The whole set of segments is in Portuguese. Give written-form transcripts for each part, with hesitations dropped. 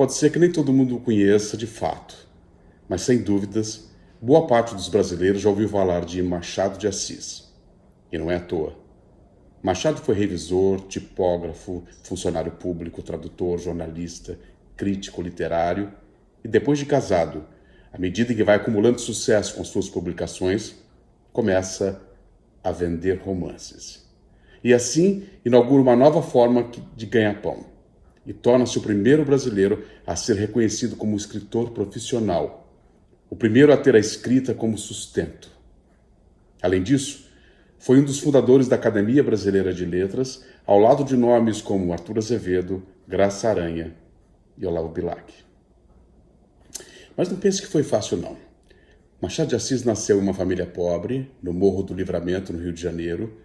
pode ser que nem todo mundo o conheça de fato, mas sem dúvidas, boa parte dos brasileiros já ouviu falar de Machado de Assis. E não é à toa. Machado foi revisor, tipógrafo, funcionário público, tradutor, jornalista, crítico literário e, depois de casado, à medida que vai acumulando sucesso com suas publicações, começa a vender romances. E assim inaugura uma nova forma de ganhar pão e torna-se o primeiro brasileiro a ser reconhecido como escritor profissional, o primeiro a ter a escrita como sustento. Além disso, foi um dos fundadores da Academia Brasileira de Letras, ao lado de nomes como Arthur Azevedo, Graça Aranha e Olavo Bilac. Mas não pense que foi fácil, não. Machado de Assis nasceu em uma família pobre, no Morro do Livramento, no Rio de Janeiro.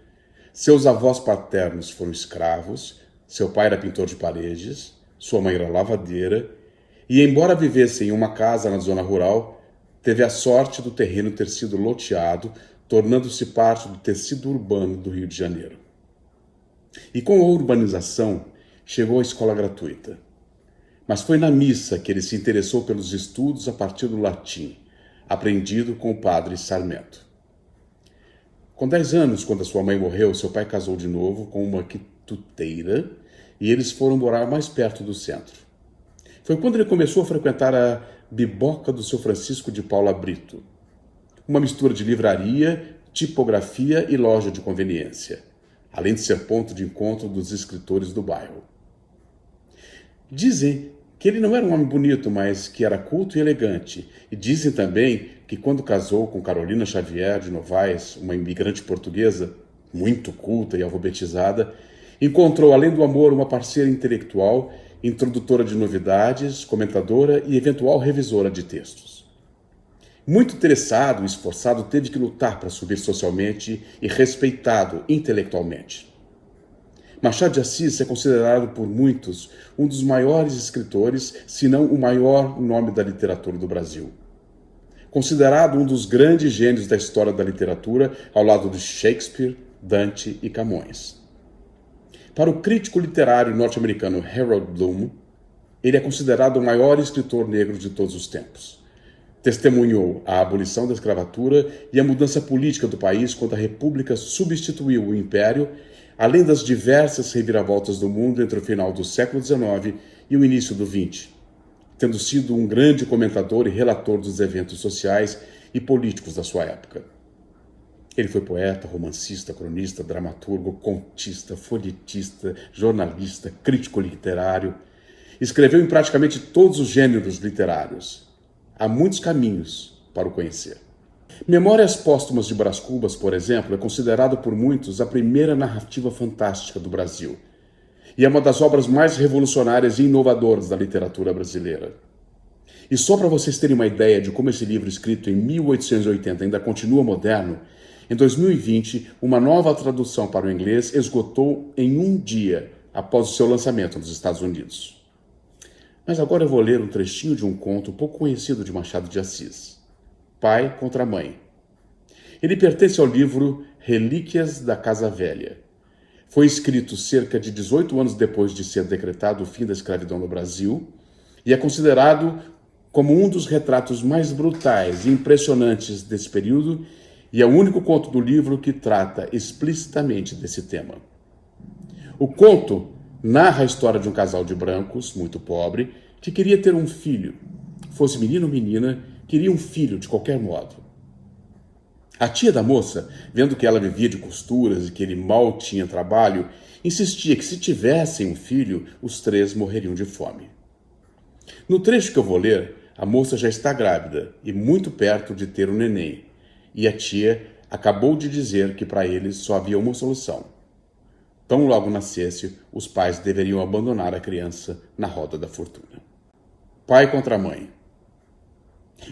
Seus avós paternos foram escravos, seu pai era pintor de paredes, sua mãe era lavadeira, e embora vivesse em uma casa na zona rural, teve a sorte do terreno ter sido loteado, tornando-se parte do tecido urbano do Rio de Janeiro. E com a urbanização, chegou à escola gratuita. Mas foi na missa que ele se interessou pelos estudos a partir do latim, aprendido com o padre Sarmento. Com 10 anos, quando a sua mãe morreu, seu pai casou de novo com uma quituteira e eles foram morar mais perto do centro. Foi quando ele começou a frequentar a Biboca do seu Francisco de Paula Brito, uma mistura de livraria, tipografia e loja de conveniência, além de ser ponto de encontro dos escritores do bairro. Dizem que ele não era um homem bonito, mas que era culto e elegante. E dizem também que quando casou com Carolina Xavier de Novaes, uma imigrante portuguesa, muito culta e alfabetizada, encontrou, além do amor, uma parceira intelectual, introdutora de novidades, comentadora e eventual revisora de textos. Muito interessado e esforçado, teve que lutar para subir socialmente e respeitado intelectualmente. Machado de Assis é considerado por muitos um dos maiores escritores, se não o maior nome da literatura do Brasil. Considerado um dos grandes gênios da história da literatura, ao lado de Shakespeare, Dante e Camões. Para o crítico literário norte-americano Harold Bloom, ele é considerado o maior escritor negro de todos os tempos. Testemunhou a abolição da escravatura e a mudança política do país quando a República substituiu o Império, além das diversas reviravoltas do mundo entre o final do século XIX e o início do XX, tendo sido um grande comentador e relator dos eventos sociais e políticos da sua época. Ele foi poeta, romancista, cronista, dramaturgo, contista, folhetista, jornalista, crítico literário. Escreveu em praticamente todos os gêneros literários. Há muitos caminhos para o conhecer. Memórias Póstumas de Brás Cubas, por exemplo, é considerado por muitos a primeira narrativa fantástica do Brasil. E é uma das obras mais revolucionárias e inovadoras da literatura brasileira. E só para vocês terem uma ideia de como esse livro, escrito em 1880, ainda continua moderno, em 2020, uma nova tradução para o inglês esgotou em um dia após o seu lançamento nos Estados Unidos. Mas agora eu vou ler um trechinho de um conto pouco conhecido de Machado de Assis. Pai contra Mãe. Ele pertence ao livro Relíquias da Casa Velha. Foi escrito cerca de 18 anos depois de ser decretado o fim da escravidão no Brasil e é considerado como um dos retratos mais brutais e impressionantes desse período e é o único conto do livro que trata explicitamente desse tema. O conto narra a história de um casal de brancos, muito pobre, que queria ter um filho. Fosse menino ou menina, queria um filho de qualquer modo. A tia da moça, vendo que ela vivia de costuras e que ele mal tinha trabalho, insistia que se tivessem um filho, os três morreriam de fome. No trecho que eu vou ler, a moça já está grávida e muito perto de ter um neném, e a tia acabou de dizer que para eles só havia uma solução. Tão logo nascesse, os pais deveriam abandonar a criança na roda da fortuna. Pai contra mãe.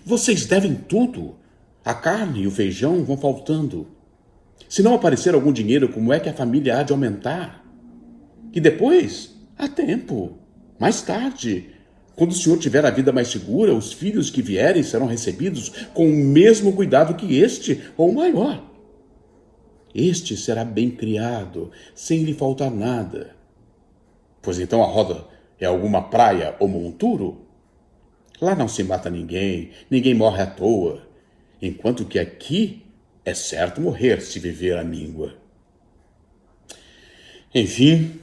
Vocês devem tudo. A carne e o feijão vão faltando. Se não aparecer algum dinheiro, como é que a família há de aumentar? E depois, há tempo. Mais tarde, quando o senhor tiver a vida mais segura, os filhos que vierem serão recebidos com o mesmo cuidado que este, ou maior. Este será bem criado, sem lhe faltar nada. Pois então a roda É alguma praia ou monturo? Lá não se mata ninguém, ninguém morre à toa, enquanto que aqui é certo morrer se viver à míngua. Enfim,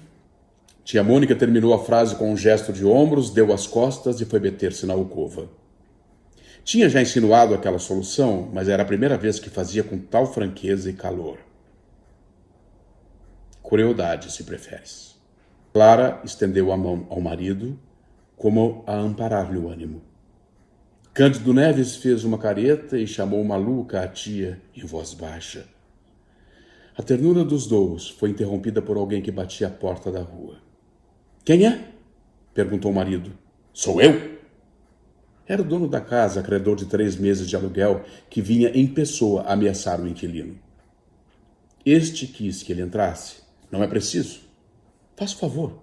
tia Mônica terminou a frase com um gesto de ombros, deu as costas e foi meter-se na alcova. Tinha já insinuado aquela solução, mas era a primeira vez que fazia com tal franqueza e calor. Crueldade, se preferes. Clara estendeu a mão ao marido, como a amparar-lhe o ânimo. Cândido Neves fez uma careta e chamou maluca a tia em voz baixa. A ternura dos dois foi interrompida por alguém que batia à porta da rua. Quem é? Perguntou o marido. Sou eu? Era o dono da casa, credor de 3 meses de aluguel, que vinha em pessoa ameaçar o inquilino. Este quis que ele entrasse. Não é preciso. Faça o favor.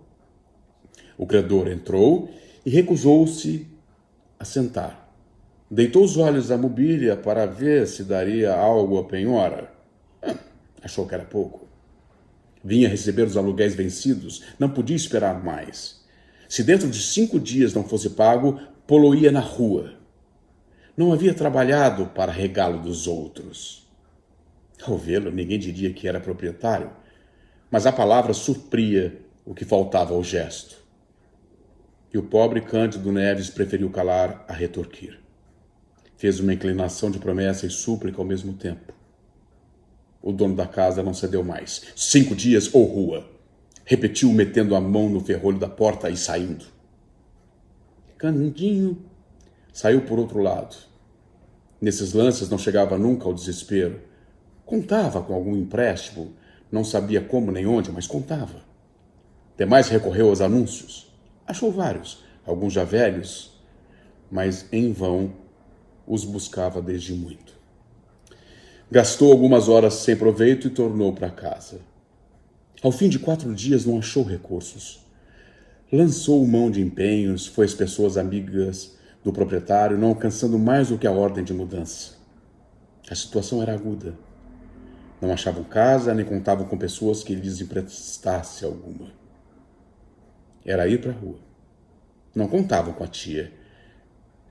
O credor entrou e recusou-se a sentar. Deitou os olhos à mobília para ver se daria algo à penhora. Achou que era pouco. Vinha receber os aluguéis vencidos, não podia esperar mais. Se dentro de 5 dias não fosse pago, poloía na rua. Não havia trabalhado para regalo dos outros. Ao vê-lo, ninguém diria que era proprietário, mas a palavra supria o que faltava ao gesto. E o pobre Cândido Neves preferiu calar a retorquir. Fez uma inclinação de promessa e súplica ao mesmo tempo. O dono da casa não cedeu mais. 5 dias ou rua. Repetiu, metendo a mão no ferrolho da porta e saindo. Candinho saiu por outro lado. Nesses lances não chegava nunca ao desespero. Contava com algum empréstimo, não sabia como nem onde, mas contava. Demais recorreu aos anúncios. Achou vários, alguns já velhos, mas em vão os buscava desde muito. Gastou algumas horas sem proveito e tornou para casa. Ao fim de 4 dias não achou recursos. Lançou mão de empenhos, foi às pessoas amigas do proprietário, não alcançando mais do que a ordem de mudança. A situação era aguda. Não achavam casa, nem contavam com pessoas que lhes emprestasse alguma. Era ir para a rua. Não contavam com a tia.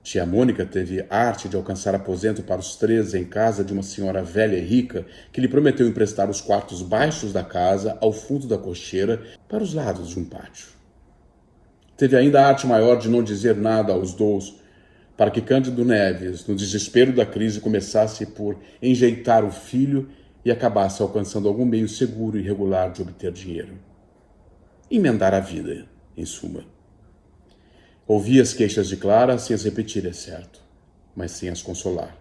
Tia Mônica teve arte de alcançar aposento para os 3 em casa de uma senhora velha e rica que lhe prometeu emprestar os quartos baixos da casa ao fundo da cocheira para os lados de um pátio. Teve ainda a arte maior de não dizer nada aos dois, para que Cândido Neves, no desespero da crise, começasse por enjeitar o filho e acabasse alcançando algum meio seguro e regular de obter dinheiro. Emendar a vida, em suma. Ouvia as queixas de Clara sem as repetir, é certo, mas sem as consolar.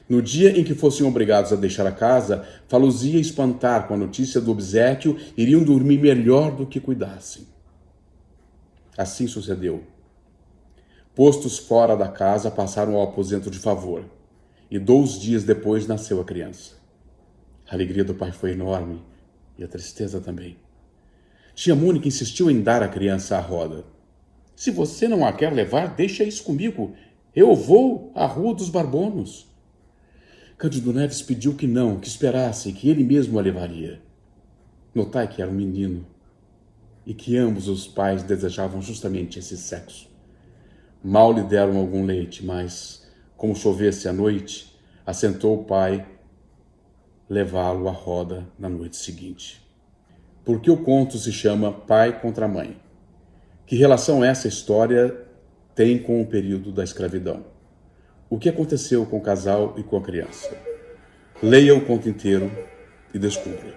No dia em que fossem obrigados a deixar a casa, falo-os-ia espantar com a notícia do obséquio, iriam dormir melhor do que cuidassem. Assim sucedeu. Postos fora da casa, passaram ao aposento de favor, e 2 dias depois nasceu a criança. A alegria do pai foi enorme, e a tristeza também. Tia Mônica insistiu em dar a criança à roda. Se você não a quer levar, deixa isso comigo. Eu vou à Rua dos Barbonos. Cândido Neves pediu que não, que esperasse, que ele mesmo a levaria. Notai que era um menino e que ambos os pais desejavam justamente esse sexo. Mal lhe deram algum leite, mas, como chovesse à noite, assentou o pai levá-lo à roda na noite seguinte. Porque o conto se chama Pai contra Mãe. Que relação essa história tem com o período da escravidão? O que aconteceu com o casal e com a criança? Leia o conto inteiro e descubra.